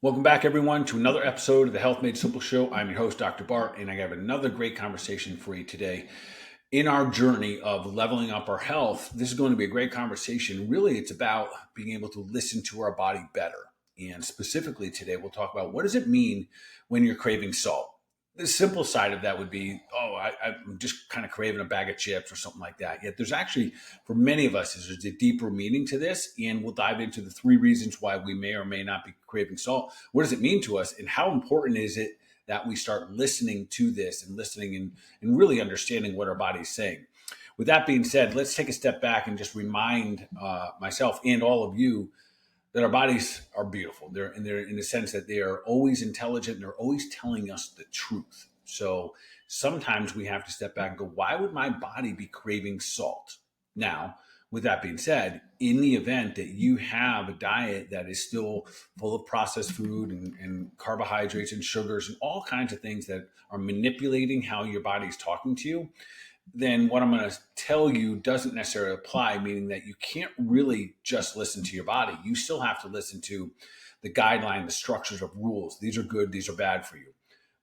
Welcome back, everyone, to another episode of the Health Made Simple Show. I'm your host, Dr. Bart, and I have another great conversation for you today. In our journey of leveling up our health, this is going to be a great conversation. Really, it's about being able to listen to our body better. And specifically today, we'll talk about what does it mean when you're craving salt. The simple side of that would be, I'm just kind of craving a bag of chips or something like that. Yet there's actually, for many of us, there's a deeper meaning to this. And we'll dive into the 3 reasons why we may or may not be craving salt. What does it mean to us? And how important is it that we start listening to this and listening and really understanding what our body is saying? With that being said, let's take a step back and just remind myself and all of you that our bodies are beautiful. They're in the sense that they are always intelligent and they're always telling us the truth. So sometimes we have to step back and go, why would my body be craving salt? Now, with that being said, in the event that you have a diet that is still full of processed food and carbohydrates and sugars and all kinds of things that are manipulating how your body is talking to you, then what I'm going to tell you doesn't necessarily apply, meaning that you can't really just listen to your body. You still have to listen to the guideline, the structures of rules. These are good, these are bad for you.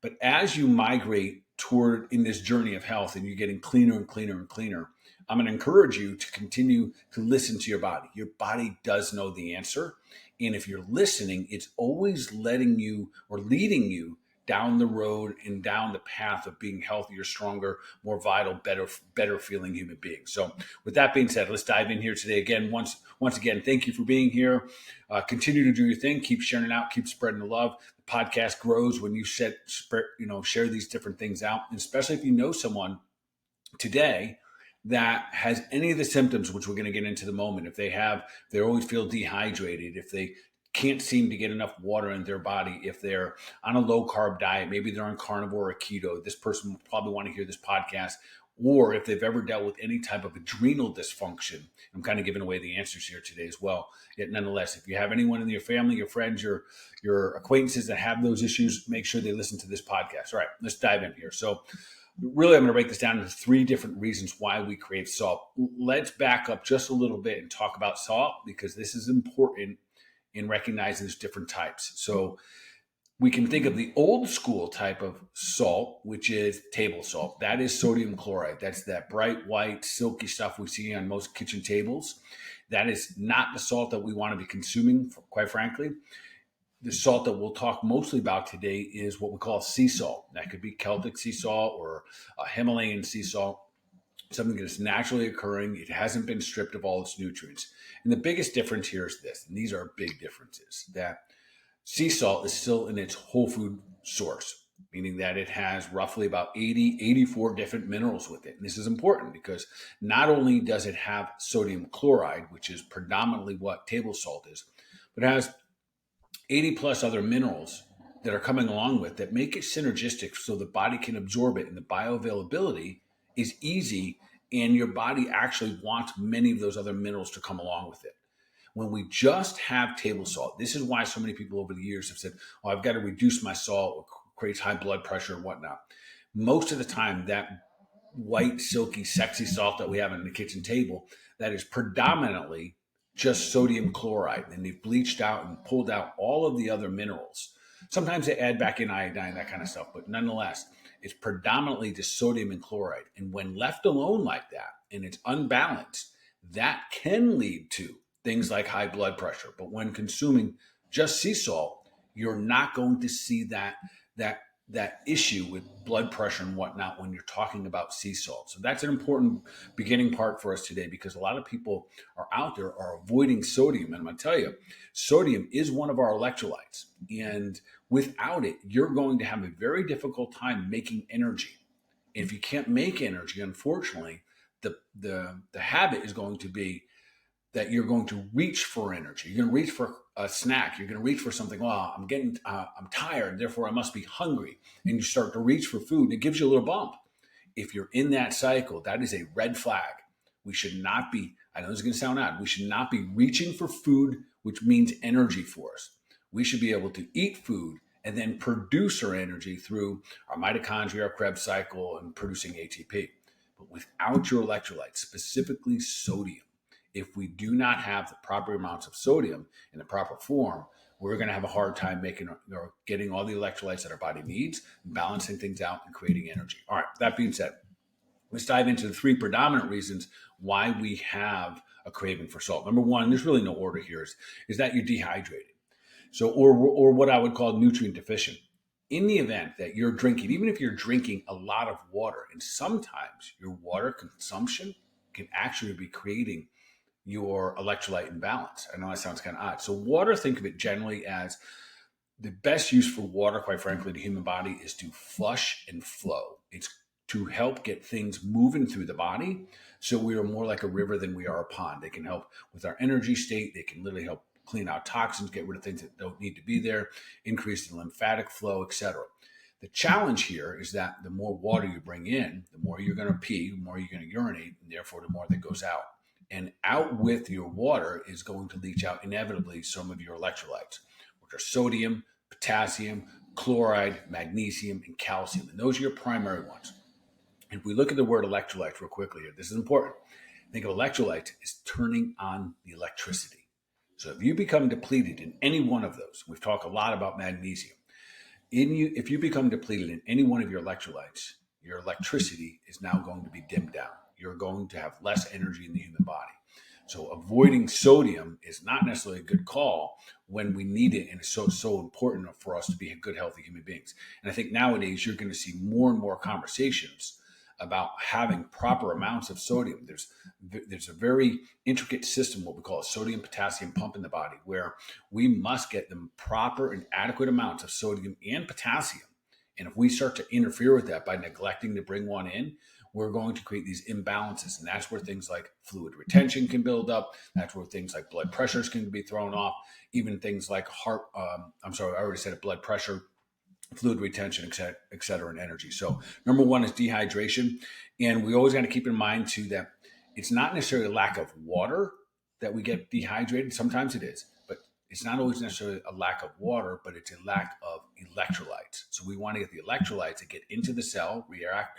But as you migrate toward in this journey of health and you're getting cleaner and cleaner and cleaner, I'm going to encourage you to continue to listen to your body. Your body does know the answer. And if you're listening, it's always letting you or leading you down the road and down the path of being healthier, stronger, more vital, better feeling human beings. So with that being said, let's dive in here today. Again, once again, thank you for being here. Continue to do your thing. Keep sharing it out. Keep spreading the love. The podcast grows when you share these different things out, and especially if you know someone today that has any of the symptoms, which we're going to get into the moment. If they always feel dehydrated, if they can't seem to get enough water in their body, if they're on a low carb diet, maybe they're on carnivore or keto, this person will probably want to hear this podcast. Or if they've ever dealt with any type of adrenal dysfunction, I'm kind of giving away the answers here today as well. Yet nonetheless, if you have anyone in your family, your friends, your acquaintances that have those issues, make sure they listen to this podcast. All right, let's dive in here. So really, I'm going to break this down into 3 different reasons why we crave salt. Let's back up just a little bit and talk about salt, because this is important in recognizing there's different types. So we can think of the old school type of salt, which is table salt. That is sodium chloride. That's that bright white, silky stuff we see on most kitchen tables. That is not the salt that we want to be consuming, quite frankly. The salt that we'll talk mostly about today is what we call sea salt. That could be Celtic sea salt or Himalayan sea salt, something that's naturally occurring. It hasn't been stripped of all its nutrients. And the biggest difference here is this, and these are big differences, that sea salt is still in its whole food source, meaning that it has roughly about 84 different minerals with it. And this is important because not only does it have sodium chloride, which is predominantly what table salt is, but it has 80 plus other minerals that are coming along with that make it synergistic so the body can absorb it, and the bioavailability is easy, and your body actually wants many of those other minerals to come along with it. When we just have table salt, this is why so many people over the years have said, oh, I've got to reduce my salt, it creates high blood pressure and whatnot. Most of the time, that white, silky, sexy salt that we have on the kitchen table, that is predominantly just sodium chloride, and they've bleached out and pulled out all of the other minerals. Sometimes they add back in iodine, that kind of stuff, but nonetheless, it's predominantly just sodium and chloride. And when left alone like that, and it's unbalanced, that can lead to things like high blood pressure. But when consuming just sea salt, you're not going to see that issue with blood pressure and whatnot when you're talking about sea salt. So that's an important beginning part for us today, because a lot of people are out there are avoiding sodium. And I'm going to tell you, sodium is one of our electrolytes. And without it, you're going to have a very difficult time making energy. And if you can't make energy, unfortunately, the habit is going to be that you're going to reach for energy. You're going to reach for a snack. You're going to reach for something. Oh, I'm tired, therefore I must be hungry. And you start to reach for food, and it gives you a little bump. If you're in that cycle, that is a red flag. We should not be, I know this is going to sound odd, we should not be reaching for food, which means energy for us. We should be able to eat food and then produce our energy through our mitochondria, our Krebs cycle, and producing ATP. But without your electrolytes, specifically sodium, if we do not have the proper amounts of sodium in the proper form, we're going to have a hard time making or getting all the electrolytes that our body needs, balancing things out, and creating energy. All right, that being said, let's dive into the three predominant reasons why we have a craving for salt. Number one, there's really no order here, is that you're dehydrated. So, or what I would call nutrient deficient. In the event that you're drinking, even if you're drinking a lot of water, and sometimes your water consumption can actually be creating your electrolyte imbalance. I know that sounds kind of odd. So water, think of it generally as the best use for water, quite frankly, the human body is to flush and flow. It's to help get things moving through the body. So we are more like a river than we are a pond. They can help with our energy state. They can literally help clean out toxins, get rid of things that don't need to be there, increase the lymphatic flow, etc. The challenge here is that the more water you bring in, the more you're going to pee, the more you're going to urinate, and therefore the more that goes out. And out with your water is going to leach out inevitably some of your electrolytes, which are sodium, potassium, chloride, magnesium, and calcium. And those are your primary ones. If we look at the word electrolytes real quickly here, this is important. Think of electrolytes as turning on the electricity. So if you become depleted in any one of those, we've talked a lot about magnesium. If you become depleted in any one of your electrolytes, your electricity is now going to be dimmed down. You're going to have less energy in the human body. So avoiding sodium is not necessarily a good call when we need it, and it's so important for us to be good, healthy human beings. And I think nowadays you're going to see more and more conversations about having proper amounts of sodium. There's a very intricate system, what we call a sodium potassium pump in the body, where we must get the proper and adequate amounts of sodium and potassium. And if we start to interfere with that by neglecting to bring one in, we're going to create these imbalances. And that's where things like fluid retention can build up. That's where things like blood pressures can be thrown off. Even things like I already said it, blood pressure, fluid retention, et cetera, and energy. So number one is dehydration. And we always got to keep in mind too that it's not necessarily a lack of water that we get dehydrated. Sometimes it is, but it's not always necessarily a lack of water, but it's a lack of electrolytes. So we want to get the electrolytes that get into the cell, react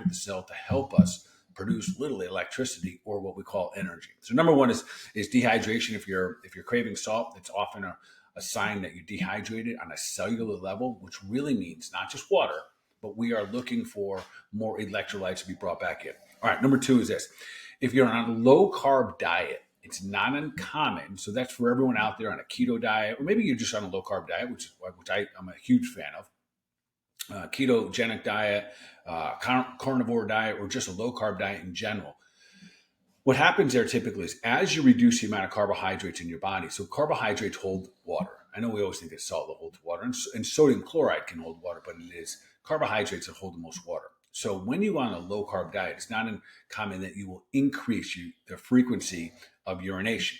with the cell to help us produce literally electricity, or what we call energy. So number one is dehydration. If you're craving salt, it's often a sign that you're dehydrated on a cellular level, which really means not just water, but we are looking for more electrolytes to be brought back in. All right, number two is this. If you're on a low-carb diet, it's not uncommon. So that's for everyone out there on a keto diet, or maybe you're just on a low-carb diet, which I'm a huge fan of. Ketogenic diet, carnivore diet, or just a low-carb diet in general. What happens there typically is as you reduce the amount of carbohydrates in your body, so carbohydrates hold water. I know we always think it's salt that holds water, and sodium chloride can hold water, but it is carbohydrates that hold the most water. So when you go on a low-carb diet, it's not uncommon that you will increase the frequency of urination.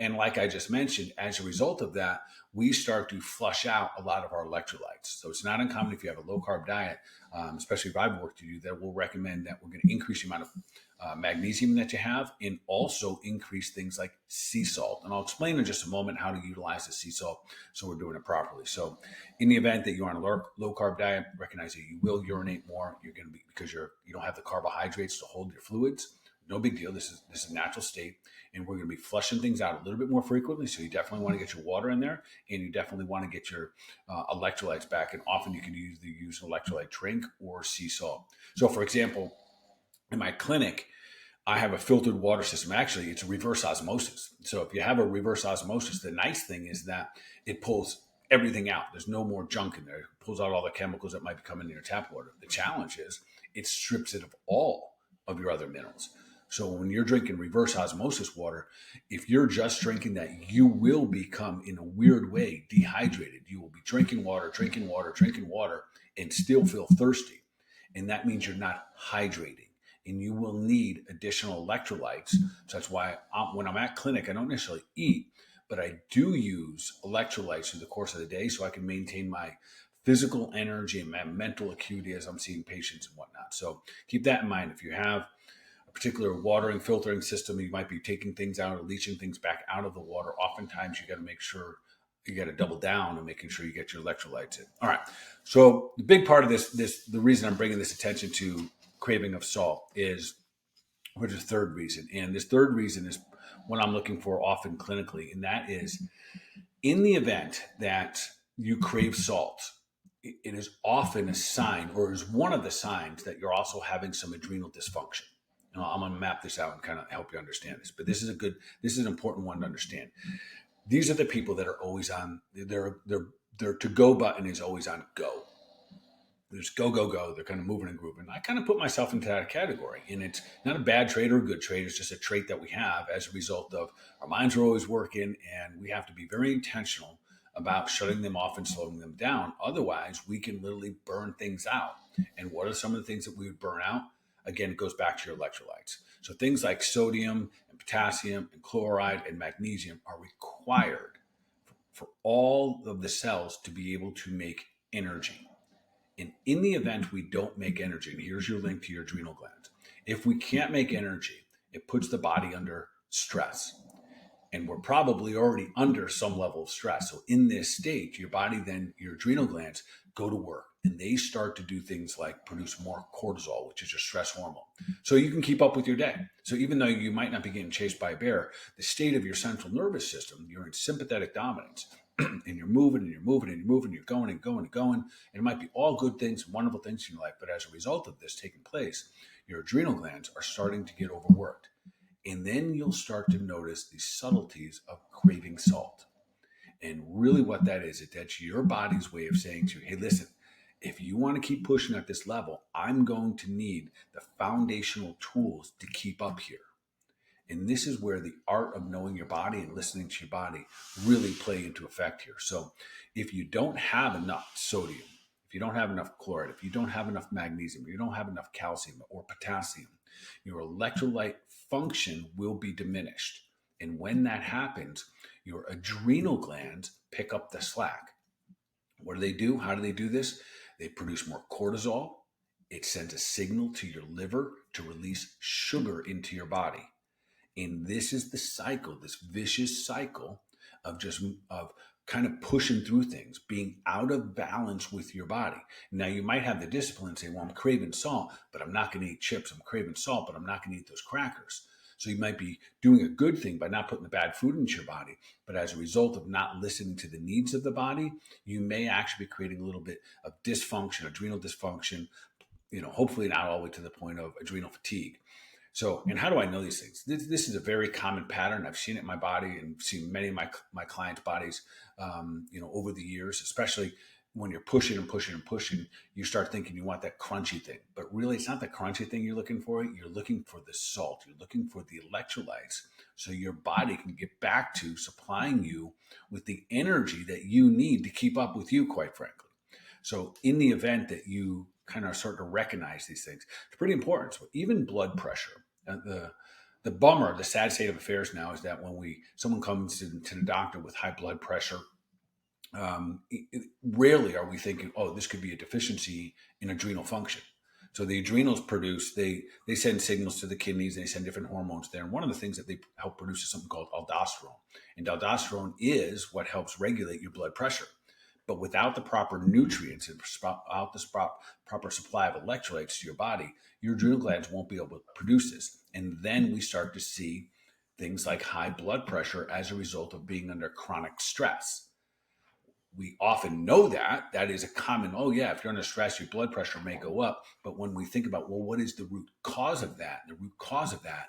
And like I just mentioned, as a result of that, we start to flush out a lot of our electrolytes. So it's not uncommon if you have a low-carb diet, especially if I've worked with you, that we'll recommend that we're going to increase the amount of magnesium that you have, and also increase things like sea salt. And I'll explain in just a moment how to utilize the sea salt so we're doing it properly. So in the event that you're on a low-carb diet, recognize that you will urinate more. You're going to be, because you don't have the carbohydrates to hold your fluids. No big deal. This is a natural state, and we're going to be flushing things out a little bit more frequently. So you definitely want to get your water in there, and you definitely want to get your electrolytes back. And often you can use an electrolyte drink or sea salt. So, for example, in my clinic, I have a filtered water system. Actually, it's a reverse osmosis. So if you have a reverse osmosis, the nice thing is that it pulls everything out. There's no more junk in there. It pulls out all the chemicals that might be coming in your tap water. The challenge is it strips it of all of your other minerals. So when you're drinking reverse osmosis water, if you're just drinking that, you will become, in a weird way, dehydrated. You will be drinking water, and still feel thirsty. And that means you're not hydrating. And you will need additional electrolytes. So that's why when I'm at clinic, I don't necessarily eat, but I do use electrolytes through the course of the day so I can maintain my physical energy and my mental acuity as I'm seeing patients and whatnot. So keep that in mind. If you have a particular watering, filtering system, you might be taking things out or leaching things back out of the water. Oftentimes you got to make sure you got to double down and making sure you get your electrolytes in. All right. So the big part of the reason I'm bringing this attention to craving of salt is, which is the third reason. And this third reason is what I'm looking for often clinically. And that is In the event that you crave salt, it is often a sign, or is one of the signs, that you're also having some adrenal dysfunction. Now, I'm going to map this out and kind of help you understand this, but this is an important one to understand. These are the people that are always on their to-go button is always on go. There's go, go, go. They're kind of moving and grooving. I kind of put myself into that category. And it's not a bad trait or a good trait. It's just a trait that we have as a result of our minds are always working, and we have to be very intentional about shutting them off and slowing them down. Otherwise, we can literally burn things out. And what are some of the things that we would burn out? Again, it goes back to your electrolytes. So things like sodium and potassium and chloride and magnesium are required for all of the cells to be able to make energy. And in the event we don't make energy, and here's your link to your adrenal glands. If we can't make energy, it puts the body under stress. And we're probably already under some level of stress. So in this state, your body, then your adrenal glands go to work, and they start to do things like produce more cortisol, which is your stress hormone. So you can keep up with your day. So even though you might not be getting chased by a bear, the state of your central nervous system, you're in sympathetic dominance. And you're moving and you're moving and you're moving, you're going and going and going. And it might be all good things, wonderful things in your life. But as a result of this taking place, your adrenal glands are starting to get overworked. And then you'll start to notice these subtleties of craving salt. And really what that is, that's your body's way of saying to you, hey, listen, if you want to keep pushing at this level, I'm going to need the foundational tools to keep up here. And this is where the art of knowing your body and listening to your body really play into effect here. So if you don't have enough sodium, if you don't have enough chloride, if you don't have enough magnesium, if you don't have enough calcium or potassium, your electrolyte function will be diminished. And when that happens, your adrenal glands pick up the slack. What do they do? How do they do this? They produce more cortisol. It sends a signal to your liver to release sugar into your body. And this is the cycle, this vicious cycle of kind of pushing through things, being out of balance with your body. Now, you might have the discipline and say, well, I'm craving salt, but I'm not going to eat chips. I'm craving salt, but I'm not going to eat those crackers. So you might be doing a good thing by not putting the bad food into your body. But as a result of not listening to the needs of the body, you may actually be creating a little bit of dysfunction, adrenal dysfunction, hopefully not all the way to the point of adrenal fatigue. So, and how do I know these things? This is a very common pattern. I've seen it in my body and seen many of my clients' bodies, over the years, especially when you're pushing and pushing and pushing, you start thinking you want that crunchy thing. But really, it's not the crunchy thing you're looking for. You're looking for the salt. You're looking for the electrolytes so your body can get back to supplying you with the energy that you need to keep up with you, quite frankly. So in the event that you kind of start to recognize these things, it's pretty important. So even blood pressure. The bummer, the sad state of affairs now is that when someone comes to the doctor with high blood pressure, rarely are we thinking, oh, this could be a deficiency in adrenal function. So the adrenals they send signals to the kidneys, they send different hormones there. And one of the things that they help produce is something called aldosterone. And aldosterone is what helps regulate your blood pressure. But without the proper nutrients and without the proper supply of electrolytes to your body, your adrenal glands won't be able to produce this. And then we start to see things like high blood pressure as a result of being under chronic stress. We often know that is a common, if you're under stress, your blood pressure may go up. But when we think about, well, what is the root cause of that? The root cause of that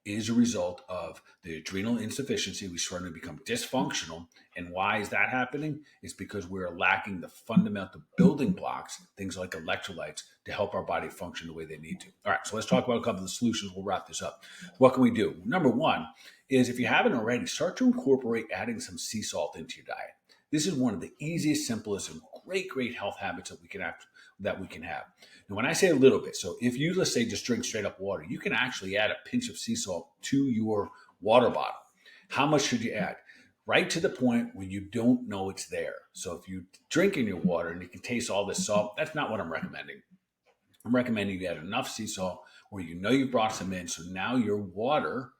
is a result of the adrenal insufficiency. We start to become dysfunctional. And why is that happening? It's because we're lacking the fundamental building blocks, things like electrolytes, to help our body function the way they need to. All right, so let's talk about a couple of the solutions. We'll wrap this up. What can we do? Number one is, if you haven't already, start to incorporate adding some sea salt into your diet. This is one of the easiest, simplest, and great health habits that we can have. And when I say a little bit, so if you, let's say, just drink straight up water, you can actually add a pinch of sea salt to your water bottle. How much should you add? Right to the point where you don't know it's there. So if you drink in your water and you can taste all this salt, that's not what I'm recommending. I'm recommending you add enough sea salt where you know you've brought some in. So now your water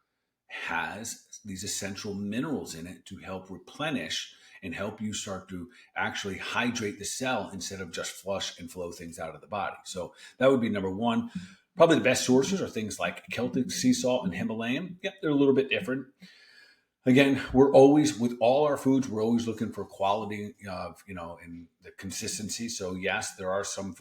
has these essential minerals in it to help replenish and help you start to actually hydrate the cell instead of just flush and flow things out of the body. So that would be number one. Probably the best sources are things like Celtic sea salt and Himalayan. Yep, they're a little bit different. Again, we're always, with all our foods, we're always looking for quality of, and the consistency. So yes, there are some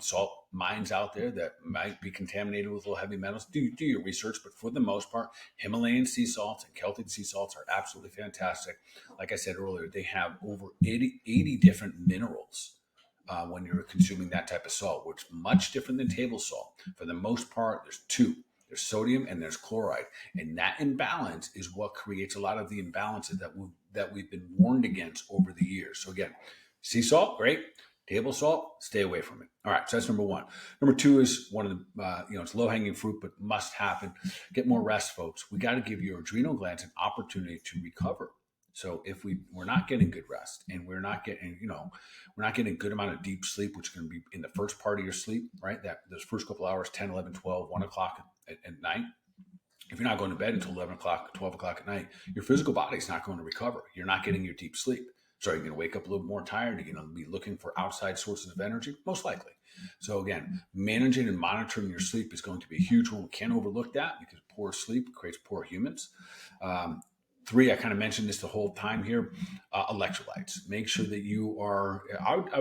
salt mines out there that might be contaminated with little heavy metals. Do your research, but for the most part, Himalayan sea salts and Celtic sea salts are absolutely fantastic. Like I said earlier, they have over 80 different minerals. When you're consuming that type of salt, which is much different than table salt. For the most part, there's two. There's sodium and there's chloride, and that imbalance is what creates a lot of the imbalances that we've been warned against over the years. So again, sea salt, great. Table salt, stay away from it. All right, so that's number one. Number two is one of the it's low hanging fruit, but must happen. Get more rest, folks. We got to give your adrenal glands an opportunity to recover. So if we're not getting good rest, and we're not getting a good amount of deep sleep, which is going to be in the first part of your sleep, right? That those first couple hours, 10, 11, 12, 1 o'clock at night. If you're not going to bed until 11 o'clock, 12 o'clock at night, your physical body's not going to recover. You're not getting your deep sleep. So you're going to wake up a little more tired. You're going to be looking for outside sources of energy, most likely. So again, managing and monitoring your sleep is going to be a huge one. We can't overlook that, because poor sleep creates poor humans. Three, I kind of mentioned this the whole time here, electrolytes. Make sure that you are,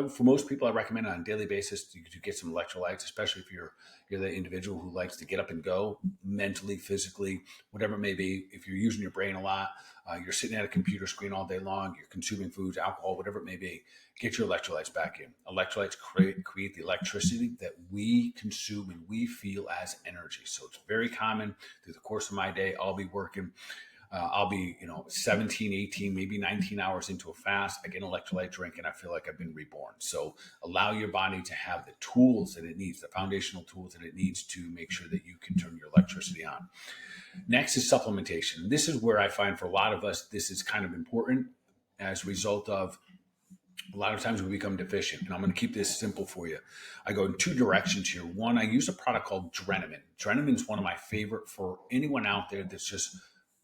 for most people, I recommend on a daily basis to get some electrolytes, especially if you're the individual who likes to get up and go mentally, physically, whatever it may be. If you're using your brain a lot, you're sitting at a computer screen all day long, you're consuming foods, alcohol, whatever it may be, get your electrolytes back in. Electrolytes create the electricity that we consume and we feel as energy. So it's very common through the course of my day. I'll be, 17, 18, maybe 19 hours into a fast. I get an electrolyte drink and I feel like I've been reborn. So allow your body to have the tools that it needs, the foundational tools that it needs to make sure that you can turn your electricity on. Next is supplementation. This is where I find for a lot of us, this is kind of important as a result of a lot of times we become deficient. And I'm going to keep this simple for you. I go in two directions here. One, I use a product called Drenamin. Drenamin is one of my favorite for anyone out there that's just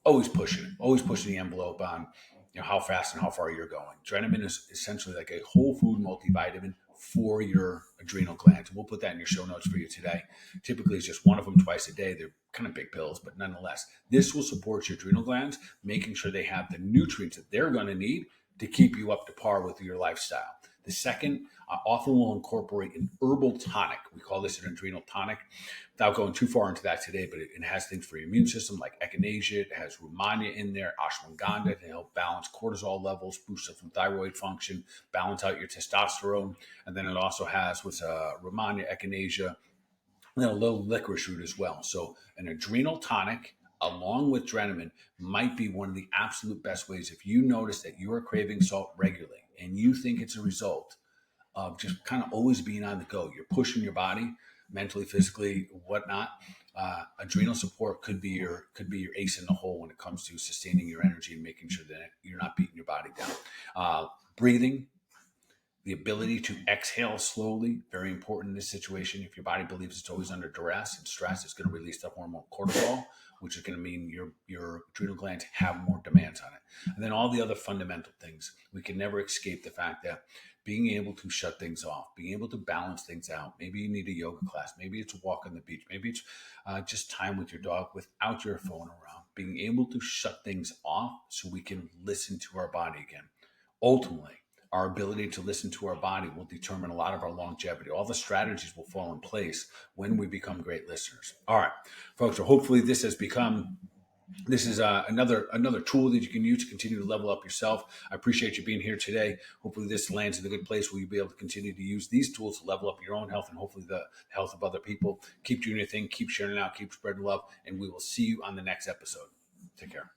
always pushing the envelope on how fast and how far you're going. Drenamin is essentially like a whole food multivitamin for your adrenal glands. We'll put that in your show notes for you today. Typically, it's just one of them twice a day. They're kind of big pills, but nonetheless, this will support your adrenal glands, making sure they have the nutrients that they're going to need to keep you up to par with your lifestyle. The second, often will incorporate an herbal tonic. We call this an adrenal tonic. Without going too far into that today, but it has things for your immune system like echinacea. It has rhamania in there, ashwagandha to help balance cortisol levels, boost up some thyroid function, balance out your testosterone. And then it also has what's rhamania, echinacea, and then a little licorice root as well. So an adrenal tonic along with Drenamin might be one of the absolute best ways. If you notice that you are craving salt regularly and you think it's a result of just kind of always being on the go, you're pushing your body mentally, physically, whatnot. Adrenal support could be your ace in the hole when it comes to sustaining your energy and making sure that you're not beating your body down. Breathing, the ability to exhale slowly, very important in this situation. If your body believes it's always under duress and stress, it's going to release the hormone cortisol, which is going to mean your adrenal glands have more demands on it. And then all the other fundamental things. We can never escape the fact that being able to shut things off, being able to balance things out. Maybe you need a yoga class. Maybe it's a walk on the beach. Maybe it's just time with your dog without your phone around. Being able to shut things off so we can listen to our body again. Ultimately, our ability to listen to our body will determine a lot of our longevity. All the strategies will fall in place when we become great listeners. All right, folks. So hopefully this is another tool that you can use to continue to level up yourself. I appreciate you being here today. Hopefully this lands in a good place where you'll be able to continue to use these tools to level up your own health and hopefully the health of other people. Keep doing your thing. Keep sharing it out. Keep spreading love. And we will see you on the next episode. Take care.